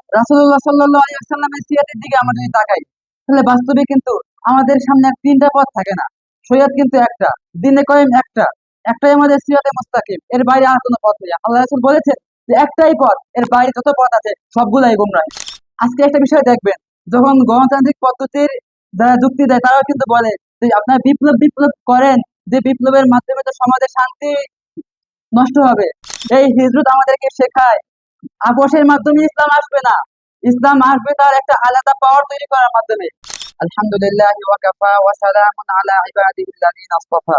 রাসূলুল্লাহ সাল্লাল্লাহু আলাইহি ওয়াসাল্লামের সিরাতের দিকে আমরা যদি তাকাই, তাহলে বাস্তবে কিন্তু আমাদের সামনে তিনটা পথ থাকে না। শরীয়ত কিন্তু একটা, দ্বীনে কায়েম একটা, একটাই আমাদের সিরাতে মুস্তাকিম, এর বাইরে আর কোনো পথ নেই। আল্লাহ রাসূল বলেছেন যে একটাই পথ, এর বাইরে যত পথ আছে সবগুলাই গোমরাহি। আজকে একটা বিষয় দেখবেন, যখন গণতান্ত্রিক পদ্ধতির যারা যুক্তি দেয় তারাও কিন্তু বলে যে আপনারা বিপ্লব বিপ্লব করেন, যে বিপ্লবের মাধ্যমে তো সমাজে শান্তি নষ্ট হবে। এই হিজরত আমাদেরকে শেখায় আপোষের মাধ্যমে ইসলাম আসবে না, ইসলাম আসবে তার একটা আলাদা পাওয়ার তৈরি করার মাধ্যমে। আলহামদুলিল্লাহ ওয়া কাফা ওয়া সালামুন আলা ইবাদিহিল্লাযিনা আসতাফা,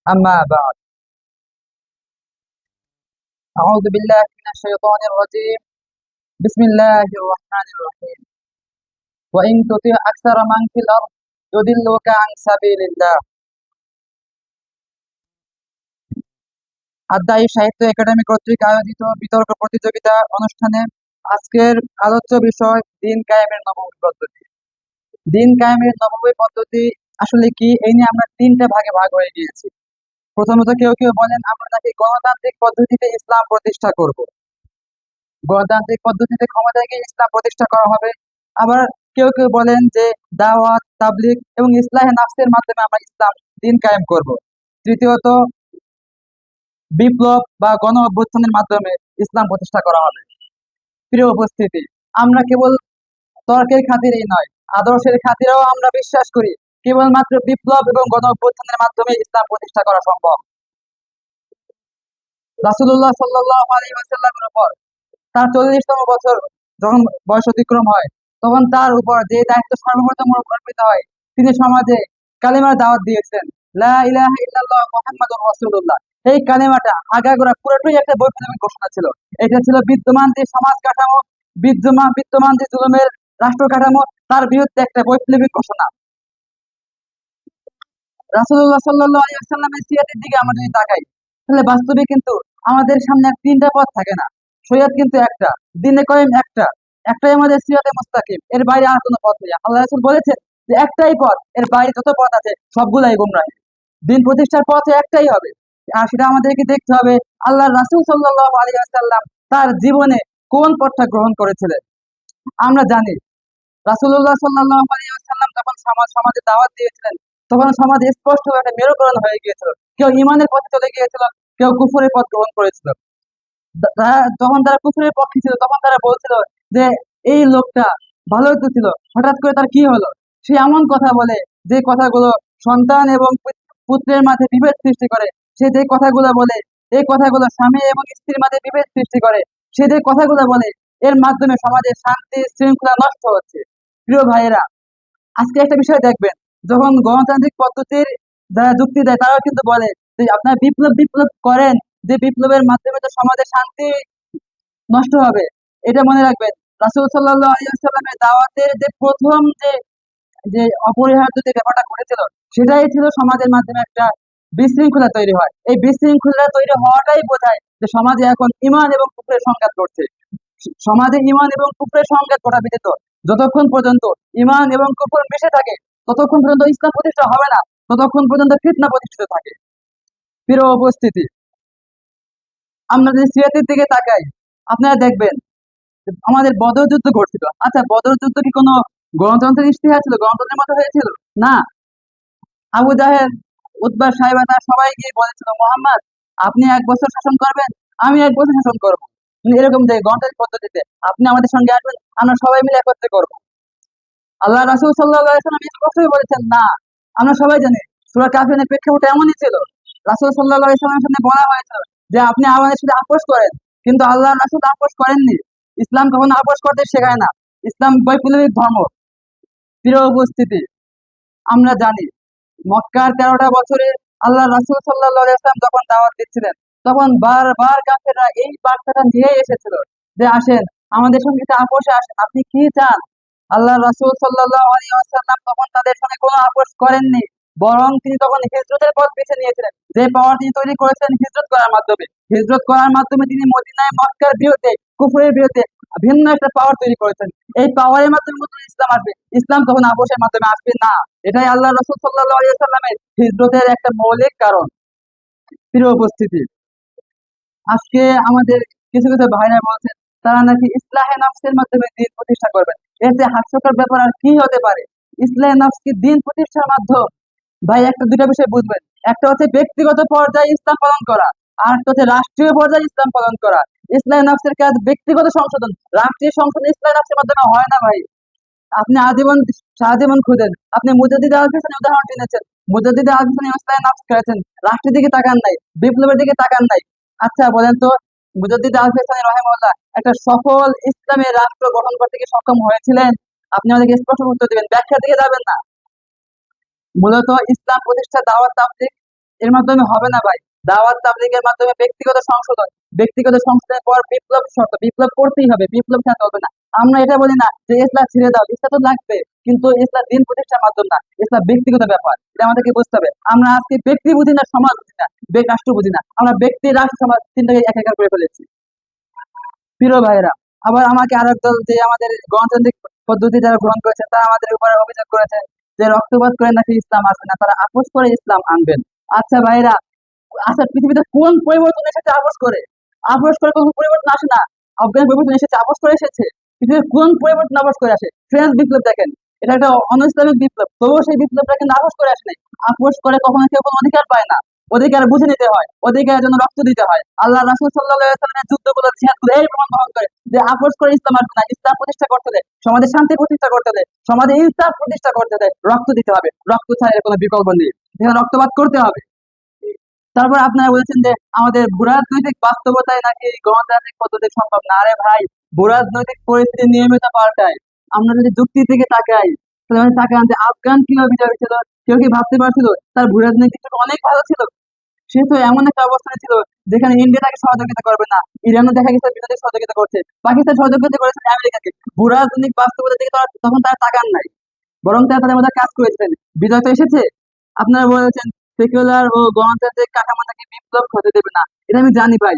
আম্মা বা'দ। আউযু বিল্লাহি মিনাশ শাইতানির রাজীম। বিসমিল্লাহির রহমানির রহিম। ওয়া ইন তুতি আকসারা মান ফিল আরদ ইউদিল্লুকা আন সাবিলিল্লাহ। আদ্দায়ী সাহিত্য একাডেমি কর্তৃক আয়োজিত বিতর্ক প্রতিযোগিতা অনুষ্ঠানে আজকের আলোচ্য বিষয় দিন কায়েমের নববী পদ্ধতি। দিন কায়েমের নববী পদ্ধতি আসলে কি, এই নিয়ে আমরা তিনটা ভাগে ভাগ হয়ে গিয়েছি। প্রথমত কেউ কেউ বলেন আমরা নাকি গণতান্ত্রিক পদ্ধতিতে ইসলাম প্রতিষ্ঠা করব, গণতান্ত্রিক পদ্ধতিতে ক্ষমতায় গিয়ে ইসলাম প্রতিষ্ঠা করা হবে। আবার কেউ কেউ বলেন যে দাওয়াত, তাবলিগ এবং ইসলাহে নাফসের মাধ্যমে আমরা ইসলাম দিন কায়েম করব। তৃতীয়ত বিপ্লব বা গণ অভ্যুত্থানের মাধ্যমে ইসলাম প্রতিষ্ঠা করা হবে। প্রিয় উপস্থিতি, আমরা কেবল তর্কের খাতিরেই নয়, আদর্শের খাতিরেও আমরা বিশ্বাস করি কেবলমাত্র বিপ্লব এবং গণ অভ্যুত্থানের মাধ্যমে ইসলাম প্রতিষ্ঠা করা সম্ভব। রাসূলুল্লাহ সাল্লাল্লাহু আলাইহি ওয়াসাল্লামের উপর তার 40তম বছর যখন বয়স অতিক্রম হয়, তখন তার উপর যে দায়িত্ব সর্বপ্রথম অর্পিত হয়, তিনি সমাজে কালিমার দাওয়াত দিয়েছেন, লা ইলাহা ইল্লাল্লাহ মুহাম্মাদুর রাসূলুল্লাহ। এই কালিমাটা আগাগোড়া পুরোটাই একটা বৈপ্লবিক ঘোষণা ছিল। এটা ছিল বিদ্যমান যে সমাজ কাঠামো, বিদ্যমান বিদ্যমান যে জুলুমের রাষ্ট্র কাঠামো, তার বিরুদ্ধে একটা বৈপ্লবিক ঘোষণা। রাসূলুল্লাহ সাল্লাল্লাহু আলাইহি ওয়াসাল্লামের সিরাতের দিকে আমরা যদি তাকাই, তাহলে বাস্তবে কিন্তু আমাদের সামনে তিনটা পথ থাকে না। শরীয়ত কিন্তু একটা, দ্বীনে কায়েম একটা, একটাই আমাদের সিরাতে মুস্তাকিম, এর বাইরে আর কোনো পথ নেই। আল্লাহ রাসূল বলেছেন যে একটাই পথ, এর বাইরে যত পথ আছে সবগুলাই গোমরাহি। দিন প্রতিষ্ঠার পথ একটাই হবে, আর সেটা আমাদেরকে দেখতে হবে আল্লাহর রাসূল সাল্লাল্লাহু আলাইহি ওয়াসাল্লাম তার জীবনে কোন পথটা গ্রহণ করেছিলেন। আমরা জানি রাসূলুল্লাহ সাল্লাল্লাহু আলাইহি ওয়াসাল্লাম যখন সমাজে দাওয়াত দিয়েছিলেন, তখন সমাজে স্পষ্ট একটা মেরুকরণ হয়ে গিয়েছিল। কেউ ঈমানের পথে চলে গিয়েছিল, কেউ কুফরের পথ গ্রহণ করেছিল। যখন তারা কুফরের পক্ষে ছিল, তখন তারা বলছিল যে এই লোকটা ভালোই তো ছিল, হঠাৎ করে তার কি হলো। সে এমন কথা বলে যে কথাগুলো সন্তান এবং পুত্রের মাঝে বিভেদ সৃষ্টি করে। সে যে কথাগুলো বলে, এই কথাগুলো স্বামী এবং স্ত্রীর মাঝে বিভেদ সৃষ্টি করে। সে যে কথাগুলো বলে, এর মাধ্যমে সমাজের শান্তি শৃঙ্খলা নষ্ট হচ্ছে। প্রিয় ভাইয়েরা, আজকে একটা বিষয় দেখবেন, যখন গণতান্ত্রিক পদ্ধতির যারা যুক্তি দেয় তারাও কিন্তু বলে যে আপনারা বিপ্লব বিপ্লব করেন, যে বিপ্লবের মাধ্যমে তো সমাজে শান্তি নষ্ট হবে। এটা মনে রাখবেন, রাসূল সাল্লাল্লাহু আলাইহি ওয়াসাল্লামের দাওয়াতের যে প্রথম যে যে অপরিহার্য যে ব্যাপারটা ঘটেছিল, সেটাই ছিল সমাজের মাধ্যমে একটা বিশৃঙ্খলা তৈরি হয়। এই বিশৃঙ্খলা তৈরি হওয়াটাই বোঝায় যে সমাজে এখন ঈমান এবং কুফরের সংঘাত ঘটছে। সমাজে ঈমান এবং কুফরের সংঘাত ঘটা ব্যতীত যতক্ষণ পর্যন্ত ঈমান এবং কুফর মিশে থাকে, ততক্ষণ পর্যন্ত ইসলাম প্রতিষ্ঠা হবে না, ততক্ষণ পর্যন্ত ফিতনা প্রতিষ্ঠিত থাকে। প্রিয় উপস্থিতি, আমরা যদি সিরাতের দিকে তাকাই, আপনারা দেখবেন যে আমাদের বদর যুদ্ধ ঘটছিল। আচ্ছা, বদর যুদ্ধ কি কোনো গণতন্ত্রের ইশতিহার ছিল, গণতন্ত্রের মতো হয়েছিল? না। আবু জাহেল, উতবা, সাইবা তারা সবাই গিয়ে বলেছিল, মোহাম্মদ আপনি 1 বছর শাসন করবেন, আমি 1 বছর শাসন করবো। কিন্তু এরকম যে গণতান্ত্রিক পদ্ধতিতে আপনি আমাদের সঙ্গে আসবেন, আমরা সবাই মিলে একত্রে করবো। আল্লাহ রাসূল সাল্লাল্লাহু আলাইহি ওয়াসাল্লাম স্পষ্টই বলেছেন, না। আমরা সবাই জানি সূরা কাফিরুনের প্রেক্ষাপট এমনই ছিল। রাসূল সাল্লাল্লাহু আলাইহি ওয়াসাল্লামের সামনে বলা হয়েছিল যে আপনি আমাদের সাথে আপোষ করেন, কিন্তু আল্লাহ রাসূল আপোষ করেননি। ইসলাম কখনো আপোষ করতে শেখায় না, ইসলাম বৈপ্লবিক ধর্ম। প্রিয় উপস্থিতি, আমরা জানি মক্কার 13টা বছরে আল্লাহ রাসূল সাল্লাল্লাহু আলাইহি ওয়াসাল্লাম যখন দাওয়াত দিচ্ছিলেন, তখন বারবার কাফেররা এই বার্তাটা নিয়েই এসেছিল যে আসেন আমাদের সঙ্গে একটা আপোষে আসেন, আপনি কি চান। আল্লাহ রাসূল সাল্লাল্লাহু আলাইহি ওয়াসাল্লাম তখন তাদের সঙ্গে কোনো আপোষ করেননি, বরং তিনি তখন হিজরতের পথ বেছে নিয়েছিলেন। যে পাওয়ার তিনি তৈরি করেছেন হিজরত করার মাধ্যমে, হিজরত করার মাধ্যমে তিনি মদিনায় মক্কার বিরুদ্ধে, কুফরের বিরুদ্ধে ভিন্ন একটা পাওয়ার তৈরি করেছেন। এই পাওয়ারের মাধ্যমে মূলত ইসলাম আসবে, ইসলাম তখন আপোষের মাধ্যমে আসবে না। এটাই আল্লাহ রাসূল সাল্লাল্লাহু আলাইহি ওয়াসাল্লামের হিজরতের একটা মৌলিক কারণ। প্রিয় উপস্থিতি, আজকে আমাদের কিছু কিছু ভাইরা বলছেন তারা নাকি ইসলাহে নফসের মাধ্যমে দিন প্রতিষ্ঠা করবেন। এর যে হাস্যকর ব্যাপার আর কি হতে পারে? ইসলাহে নফস কি দিন প্রতিষ্ঠার মাধ্যম? ভাই একটা দুটা বিষয় বুঝবেন। একটা হচ্ছে ব্যক্তিগত পর্যায়ে ইসলাম পালন করা, আর একটা হচ্ছে রাষ্ট্রীয় পর্যায়ে ইসলাম পালন করা। ইসলাহে নফসের কাজ ব্যক্তিগত সংশোধন, রাষ্ট্রীয় সংশোধন ইসলাহে নফসের মাধ্যমে হয় না ভাই। আপনি আজীবন সারাজীবন খুঁজেন, আপনি মুজাদ্দিদ আল ফিসানি উদাহরণ টেনেছেন। মুজাদ্দিদ আল ফিসানি ইসলাহে নফস করেছেন, রাষ্ট্রের দিকে তাকান নাই, বিপ্লবের দিকে তাকান নাই। আচ্ছা বলেন তো, মুজাদ্দিদ আল ফিসানি রাহিমাহুল্লাহ একটা সফল ইসলামের রাষ্ট্র গঠন করতে কি সক্ষম হয়েছিলেন? আপনি আমাদেরকে স্পষ্ট উত্তর দিবেন, ব্যাখ্যা দিকে যাবেন না। মূলত ইসলাম প্রতিষ্ঠা দাওয়াত তাবলীগ এর মাধ্যমে হবে না ভাই। দাওয়াত তাবলীগের মাধ্যমে ব্যক্তিগত সংশোধন, ব্যক্তিগত সংশোধনের পর বিপ্লব শর্ত, বিপ্লব করতেই হবে, বিপ্লব ছাড়া চলবে না। আমরা এটা বলি না যে ইসলাম ছেড়ে দাও, ইসলাম তো লাগবে, কিন্তু ইসলাম দিন প্রতিষ্ঠার মাধ্যম না, ইসলাম ব্যক্তিগত ব্যাপার, এটা আমাদেরকে বুঝতে হবে। আমরা আজকে ব্যক্তি বুঝি না, সমাজ বুঝি না, রাষ্ট্র বুঝি না, আমরা ব্যক্তি রাষ্ট্র সমাজ তিনটাকে একাকার করে ফেলেছি। প্রিয় ভাইরা, আবার আমাকে আরেক দল যে আমাদের গণতান্ত্রিক পদ্ধতি যারা গ্রহণ করেছে তারা আমাদের উপরে অভিযোগ করেছে যে রক্তপাত করে নাকি ইসলাম আসবে না, তারা আপোষ করে ইসলাম আনবেন। আচ্ছা ভাইরা, আচ্ছা পৃথিবীতে কোন পরিবর্তন এসেছে আপোষ করে? আপোষ করে কোনো পরিবর্তন আসে না। আফগান পরিবর্তন এসেছে, আপোষ করে এসেছে। পৃথিবীর কোন পরিবর্তন আপোষ করে আসে? ফ্রেঞ্চ বিপ্লব দেখেন, এটা একটা অনইসলামিক বিপ্লব, তবুও সেই বিপ্লবটা কিন্তু আপোষ করে আসে নাই। আপোষ করে কখনো কেউ কোনো অধিকার পায় না। অধিকার বুঝে নিতে হয়, অধিকারের জন্য রক্ত দিতে হয়। আল্লাহ রাসূল সাল্লাল্লাহু আলাইহি ওয়াসাল্লামের যুদ্ধ বলে জিহাদ করে এই প্রমাণ বহন করে যে আপোষ করে ইসলাম আসবে না। ইসলাম প্রতিষ্ঠা করতে দেয়, সমাজে শান্তি প্রতিষ্ঠা করতে দেয়, সমাজে ইনসাফ প্রতিষ্ঠা করতে দেয়, রক্ত দিতে হবে, রক্ত ছাড়া এর কোনো বিকল্প নেই, এখানে রক্তপাত করতে হবে। তারপর আপনারা বলেছেন যে আমাদের ভূরাজনৈতিক বাস্তবতায় নাকি গণতান্ত্রিক পদ্ধতি সম্ভব না। আরে ভাই, ভূরাজনৈতিক পরিস্থিতি নিয়মিত পাল্টায়। আমরা যদি যুক্তির দিকে তাকাই, তাহলে আমি তাকান যে আফগান কিভাবে বিজয় হয়েছিল, কেউ কি ভাবতে পারছিল তার ভূরাজনৈতিক দিকটা অনেক ভালো ছিল? সে তো এমন একটা অবস্থানে ছিল যেখানে ইন্ডিয়া তাকে সহযোগিতা করবে না, ইরানও দেখা গেছে বিরোধী সহযোগিতা করছে, পাকিস্তান সহযোগিতা করেছে আমেরিকাকে। ভূরাজনৈতিক বাস্তবতার দিকে তখন তারা তাকান নাই, বরং তারা তাদের মধ্যে কাজ করেছেন। বিজয় তো এসেছে। আপনারা বলেছেন সেকুলার ও গণতান্ত্রিক কাঠামো নাকি বিপ্লব হতে দেবে না। এটা আমি জানি ভাই।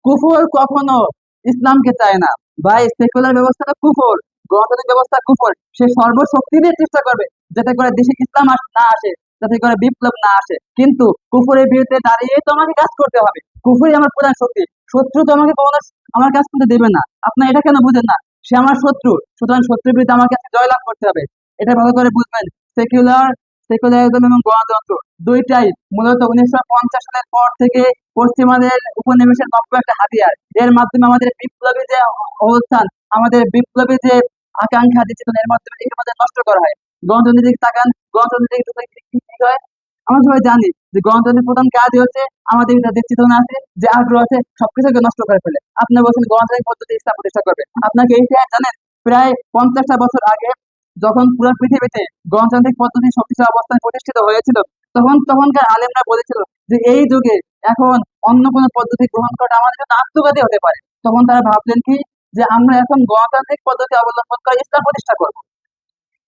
কুফর কখনো ইসলামকে চায় না ভাই। সেকুলার ব্যবস্থাটা কুফর, গণতান্ত্রিক ব্যবস্থা কুফর। সে সর্বশক্তি দিয়ে চেষ্টা করবে যাতে করে দেশে ইসলাম না আসে, যাতে করে বিপ্লব না আসে। কিন্তু কুফরের বিরুদ্ধে দাঁড়িয়ে তো আমাকে কাজ করতে হবে। কুফরই আমার প্রধান শক্তি। শত্রু তো আমাকে কখনো আমার কাজ করতে দেবে না। আপনার এটা কেন বুঝেন না? সে আমার শত্রু, সুতরাং শত্রুর বিরুদ্ধে আমাকে জয়লাভ করতে হবে। এটা ভালো করে বুঝবেন। সেকুলার সেকুলারিজম এবং গণতন্ত্র দুইটাই মূলত 1950 সালের পর থেকে পশ্চিমাদের উপনিবেশের নব্য একটা হাতিয়ার। এর মাধ্যমে আমাদের বিপ্লবী যে অবস্থান, আমাদের বিপ্লবী যে আকাঙ্ক্ষা দিচ্ছে, এর মাধ্যমে এর মধ্যে নষ্ট করা হয়। গণতন্ত্রের দিকে তাকান, গণতন্ত্রের দিকে কি কি হয় আমরা সবাই জানি যে গণতন্ত্রের প্রধান কাজই হচ্ছে আমাদের যে চেতনা আছে, যে আগ্রহ আছে, সবকিছুকে নষ্ট করে ফেলে। আপনি বলছেন গণতান্ত্রিক পদ্ধতি ইসলাম প্রতিষ্ঠা করবে, আপনাকে এই ইতিহাস জানেন? প্রায় 50টা বছর আগে যখন পুরো পৃথিবীতে গণতান্ত্রিক পদ্ধতি শক্তিশালী অবস্থায় প্রতিষ্ঠিত হয়েছিল, তখনকার আলেমরা বলেছিল যে এই যুগে এখন অন্য কোনো পদ্ধতি গ্রহণ করা আমাদের জন্য আত্মঘাতী হতে পারে। তখন তারা ভাবলেন কি, যে আমরা এখন গণতান্ত্রিক পদ্ধতি অবলম্বন করে ইসলাম প্রতিষ্ঠা করবো।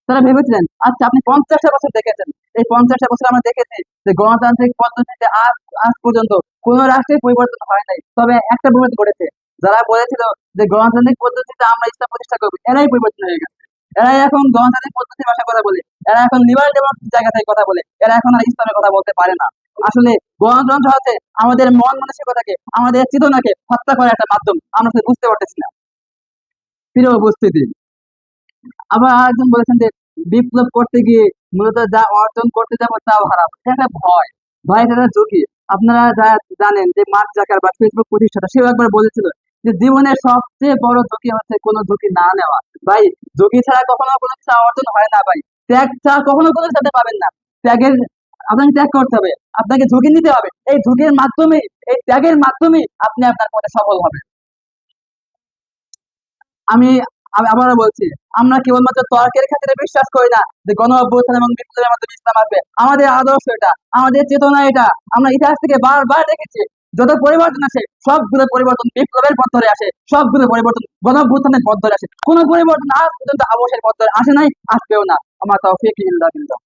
তারা ভেবেছিলেন। আচ্ছা, আপনি 50টা বছর দেখেছেন, এই 50টা বছর আমরা দেখেছি যে গণতান্ত্রিক পদ্ধতিতে আজ আজ পর্যন্ত কোন রাষ্ট্রের পরিবর্তন হয় নাই, তবে একটা পরিবর্তন ঘটেছে। যারা বলেছিল যে গণতান্ত্রিক পদ্ধতিতে আমরা ইসলাম প্রতিষ্ঠা করবো, এরাই পরিবর্তন হয়ে গেছে। এরাই এখন গণতান্ত্রিক পদ্ধতির ভাষায় কথা বলে, এরা এখন লিবারেল ডেমোক্রেসির জায়গা থেকে কথা বলে, এরা এখন আর ইসলামের কথা বলতে পারে না। আসলে গণতন্ত্র হচ্ছে আমাদের মন মানসিকতাকে, আমাদের চেতনাকে হত্যা করার একটা মাধ্যম, আমরা সেটা বুঝতে পারতেছি না। প্রিয় উপস্থিতি, আবার আরেকজন বলেছেন যে বিপ্লব করতে গিয়ে মূলত যা অর্জন করতে যাবো তাও হারাবো, এটা একটা ভয় ভাই, এটা একটা ঝুঁকি। আপনারা যা জানেন যে মার্ক জাকারবার্গ, ফেসবুক প্রতিষ্ঠাতা, সেও একবার বলেছিল যে জীবনের সবচেয়ে বড় ঝুঁকি হচ্ছে কোনো ঝুঁকি না নেওয়া। ভাই, ঝুঁকি ছাড়া কখনো কোনো কিছু অর্জন হয় না ভাই। ত্যাগ ছাড়া কখনো কোনো কিছু পাবেন না। ত্যাগের আপনাকে ত্যাগ করতে হবে, আপনাকে ঝুঁকি নিতে হবে। এই ঝুঁকির মাধ্যমে, এই ত্যাগের মাধ্যমে আপনি আপনার পথে সফল হবেন। আমি আমি আবারও বলছি, আমরা কেবলমাত্র তর্কের ক্ষেত্রে বিশ্বাস করি না যে গণ অভ্যুত্থান এবং বিপ্লবের মাধ্যমে ইসলাম আসবে। আমাদের আদর্শ এটা, আমাদের চেতনা এটা। আমরা ইতিহাস থেকে বারবার দেখেছি যত পরিবর্তন আসে সবগুলো পরিবর্তন বিপ্লবের পথ ধরে আসে, সবগুলো পরিবর্তন গণ অভ্যুত্থানের পথ ধরে আসে। কোনো পরিবর্তন আজ পর্যন্ত আবশ্যের পথ ধরে আসে নাই, আসবেও না। আমার তৌফিক ইল্লা বিল্লাহ।